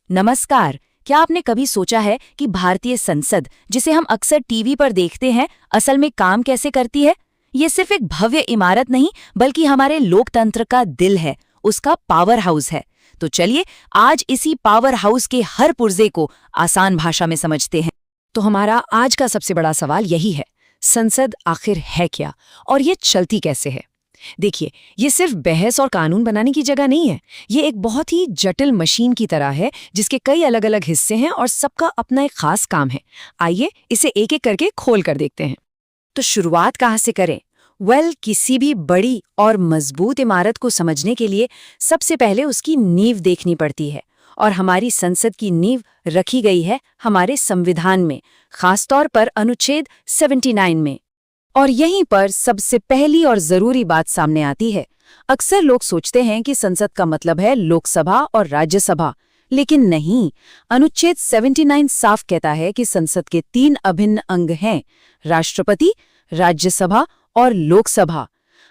नमस्कार। क्या आपने कभी सोचा है कि भारतीय संसद, जिसे हम अक्सर टीवी पर देखते हैं, असल में काम कैसे करती है? ये सिर्फ एक भव्य इमारत नहीं, बल्कि हमारे लोकतंत्र का दिल है, उसका पावर हाउस है। तो चलिए आज इसी पावर हाउस के हर पुर्जे को आसान भाषा में समझते हैं। तो हमारा आज का सबसे बड़ा सवाल यही है, संसद आखिर है क्या और ये चलती कैसे है? देखिए, ये सिर्फ बहस और कानून बनाने की जगह नहीं है। ये एक बहुत ही जटिल मशीन की तरह है जिसके कई अलग अलग हिस्से हैं और सबका अपना एक खास काम है। आइए इसे एक एक करके खोल कर देखते हैं। तो शुरुआत कहाँ से करें? किसी भी बड़ी और मजबूत इमारत को समझने के लिए सबसे पहले उसकी नींव देखनी पड़ती है। और हमारी संसद की नींव रखी गई है हमारे संविधान में, खासतौर पर अनुच्छेद 79 में। और यहीं पर सबसे पहली और जरूरी बात सामने आती है। अक्सर लोग सोचते हैं कि संसद का मतलब है लोकसभा और राज्यसभा, लेकिन नहीं। अनुच्छेद 79 साफ कहता है कि संसद के 3 अभिन्न अंग हैं: राष्ट्रपति, राज्यसभा और लोकसभा।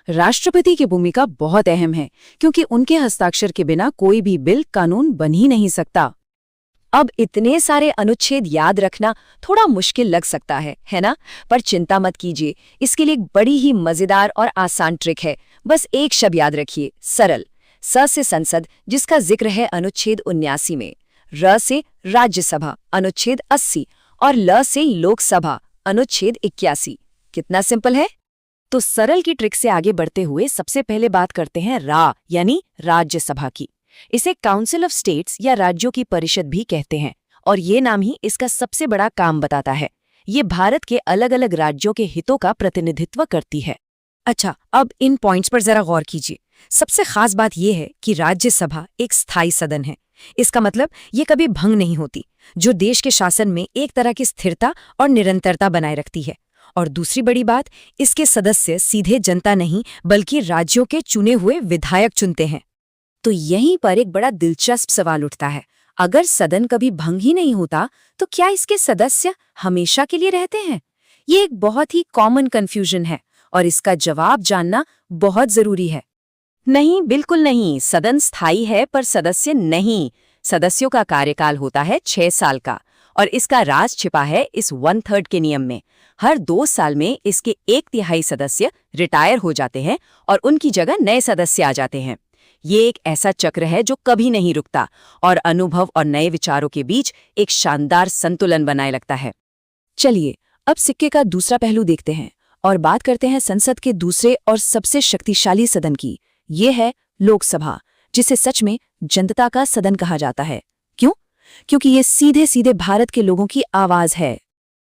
राष्ट्रपति की भूमिका बहुत अहम है, क्योंकि उनके हस्ताक्षर के बिना कोई भी बिल कानून बन ही नहीं सकता। अब इतने सारे अनुच्छेद याद रखना थोड़ा मुश्किल लग सकता है ना? पर चिंता मत कीजिए, इसके लिए एक बड़ी ही मजेदार और आसान ट्रिक है। बस एक शब्द याद रखिए, सरल। स से संसद, जिसका जिक्र है अनुच्छेद 79 में, र से राज्यसभा अनुच्छेद 80 और ल से लोकसभा अनुच्छेद 81। कितना सिंपल है? तो सरल की ट्रिक से आगे बढ़ते हुए सबसे पहले बात करते हैं यानी राज्यसभा की। इसे काउंसिल ऑफ स्टेट्स या राज्यों की परिषद भी कहते हैं, और ये नाम ही इसका सबसे बड़ा काम बताता है। ये भारत के अलग अलग राज्यों के हितों का प्रतिनिधित्व करती है। अच्छा, अब इन पॉइंट्स पर जरा गौर कीजिए। सबसे खास बात यह है कि राज्यसभा एक स्थायी सदन है। इसका मतलब ये कभी भंग नहीं होती, जो देश के शासन में एक तरह की स्थिरता और निरंतरता बनाए रखती है। और दूसरी बड़ी बात, इसके सदस्य सीधे जनता नहीं, बल्कि राज्यों के चुने हुए विधायक चुनते हैं। तो यहीं पर एक बड़ा दिलचस्प सवाल उठता है, अगर सदन कभी भंग ही नहीं होता, तो क्या इसके सदस्य हमेशा के लिए रहते हैं? ये एक बहुत ही कॉमन कंफ्यूजन है, और इसका जवाब जानना बहुत जरूरी है। नहीं, बिल्कुल नहीं। सदन स्थायी है, पर सदस्य नहीं। सदस्यों का कार्यकाल होता है 6 साल का, और इसका राज छिपा है इस 1/3 के नियम में। हर 2 साल में इसके 1/3 सदस्य रिटायर हो जाते हैं और उनकी जगह नए सदस्य आ जाते हैं। ये एक ऐसा चक्र है जो कभी नहीं रुकता, और अनुभव और नए विचारों के बीच एक शानदार संतुलन बनाए रखता है। चलिए अब सिक्के का दूसरा पहलू देखते हैं और बात करते हैं संसद के दूसरे और सबसे शक्तिशाली सदन की। ये है लोकसभा, जिसे सच में जनता का सदन कहा जाता है। क्यों? क्योंकि ये सीधे सीधे भारत के लोगों की आवाज है।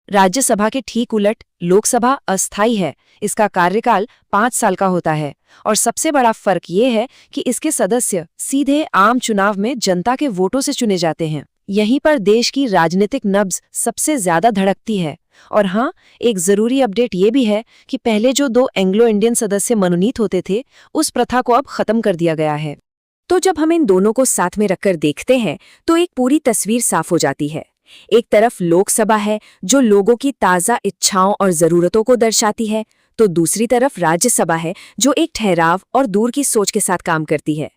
राज्यसभा के ठीक उलट लोकसभा अस्थायी है। इसका कार्यकाल 5 साल का होता है, और सबसे बड़ा फर्क ये है कि इसके सदस्य सीधे आम चुनाव में जनता के वोटों से चुने जाते हैं। यहीं पर देश की राजनीतिक नब्ज सबसे ज्यादा धड़कती है। और हाँ, एक जरूरी अपडेट ये भी है कि पहले जो 2 एंग्लो इंडियन सदस्य मनोनीत होते थे, उस प्रथा को अब खत्म कर दिया गया है। तो जब हम इन दोनों को साथ में रखकर देखते हैं, तो एक पूरी तस्वीर साफ हो जाती है। एक तरफ लोकसभा है, जो लोगों की ताज़ा इच्छाओं और ज़रूरतों को दर्शाती है, तो दूसरी तरफ राज्यसभा है, जो एक ठहराव और दूर की सोच के साथ काम करती है।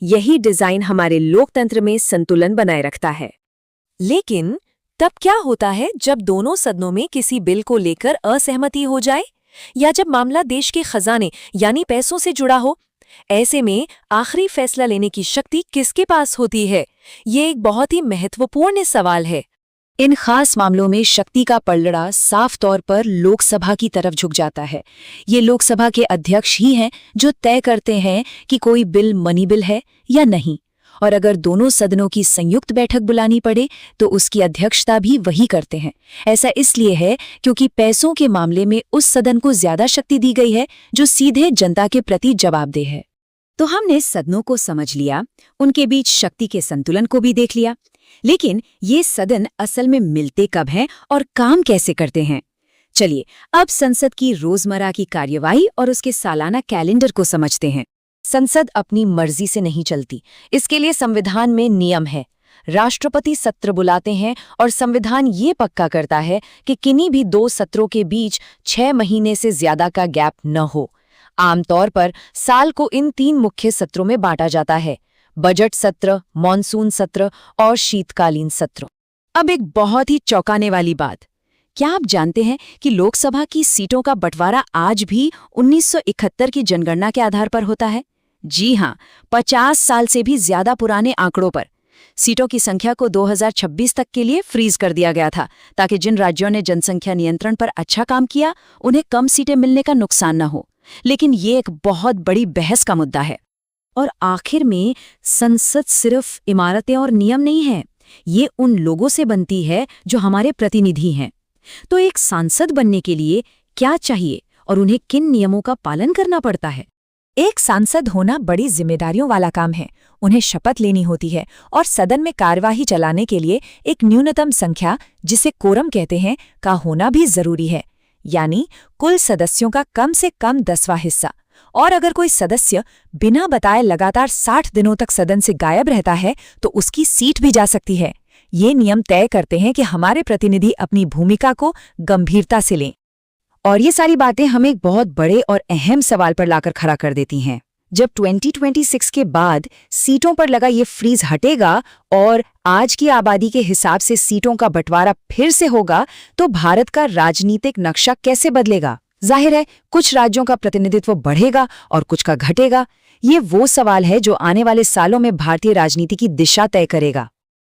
यही डिज़ाइन हमारे लोकतंत्र में संतुलन बनाए रखता है। लेकिन तब क्या होता है जब दोनों सदनों में किसी बिल को लेकर असहमति हो जाए, या जब मामला देश के खजाने यानी पैसों से जुड़ा हो? ऐसे में आखिरी फैसला लेने की शक्ति किसके पास होती है? ये एक बहुत ही महत्वपूर्ण सवाल है। इन खास मामलों में शक्ति का पलड़ा साफ तौर पर लोकसभा की तरफ झुक जाता है। ये लोकसभा के अध्यक्ष ही हैं जो तय करते हैं कि कोई बिल मनी बिल है या नहीं। और अगर दोनों सदनों की संयुक्त बैठक बुलानी पड़े, तो उसकी अध्यक्षता भी वही करते हैं। ऐसा इसलिए है क्योंकि पैसों के मामले में उस सदन को ज्यादा शक्ति दी गई है जो सीधे जनता के प्रति जवाबदेह है। तो हमने सदनों को समझ लिया, उनके बीच शक्ति के संतुलन को भी देख लिया, लेकिन ये सदन असल में मिलते कब हैं और काम कैसे करते हैं? चलिए अब संसद की रोजमर्रा की कार्यवाही और उसके सालाना कैलेंडर को समझते हैं। संसद अपनी मर्जी से नहीं चलती। इसके लिए संविधान में नियम है। राष्ट्रपति सत्र बुलाते हैं, और संविधान ये पक्का करता है कि किन्हीं भी 2 सत्रों के बीच 6 महीने से ज्यादा का गैप न हो। आमतौर पर साल को इन 3 मुख्य सत्रों में बांटा जाता है: बजट सत्र, मॉनसून सत्र और शीतकालीन सत्र। अब एक बहुत ही चौंकाने वाली बात, क्या आप जानते हैं कि लोकसभा की सीटों का बंटवारा आज भी 1971 की जनगणना के आधार पर होता है? जी हां, 50 साल से भी ज्यादा पुराने आंकड़ों पर। सीटों की संख्या को 2026 तक के लिए फ्रीज कर दिया गया था, ताकि जिन राज्यों ने जनसंख्या नियंत्रण पर अच्छा काम किया उन्हें कम सीटें मिलने का नुकसान न हो। लेकिन ये एक बहुत बड़ी बहस का मुद्दा है। और आखिर में संसद सिर्फ इमारतें और नियम नहीं है, ये उन लोगों से बनती है जो हमारे प्रतिनिधि हैं। तो एक सांसद बनने के लिए क्या चाहिए और उन्हें किन नियमों का पालन करना पड़ता है? एक सांसद होना बड़ी जिम्मेदारियों वाला काम है। उन्हें शपथ लेनी होती है और सदन में कार्यवाही चलाने के लिए एक न्यूनतम संख्या, जिसे कोरम कहते हैं, का होना भी जरूरी है, यानी कुल सदस्यों का कम से कम 10वां हिस्सा। और अगर कोई सदस्य बिना बताए लगातार 60 दिनों तक सदन से गायब रहता है तो उसकी सीट भी जा सकती है। ये नियम तय करते हैं कि हमारे प्रतिनिधि अपनी भूमिका को गंभीरता से लें। और ये सारी बातें हमें एक बहुत बड़े और अहम सवाल पर लाकर खड़ा कर देती हैं। जब 2026 के बाद सीटों पर लगा ये फ्रीज हटेगा और आज की आबादी के हिसाब से सीटों का बंटवारा फिर से होगा, तो भारत का राजनीतिक नक्शा कैसे बदलेगा? जाहिर है, कुछ राज्यों का प्रतिनिधित्व बढ़ेगा और कुछ का घटेगा। ये वो सवाल है जो आने वाले सालों में भारतीय राजनीति की दिशा तय करेगा।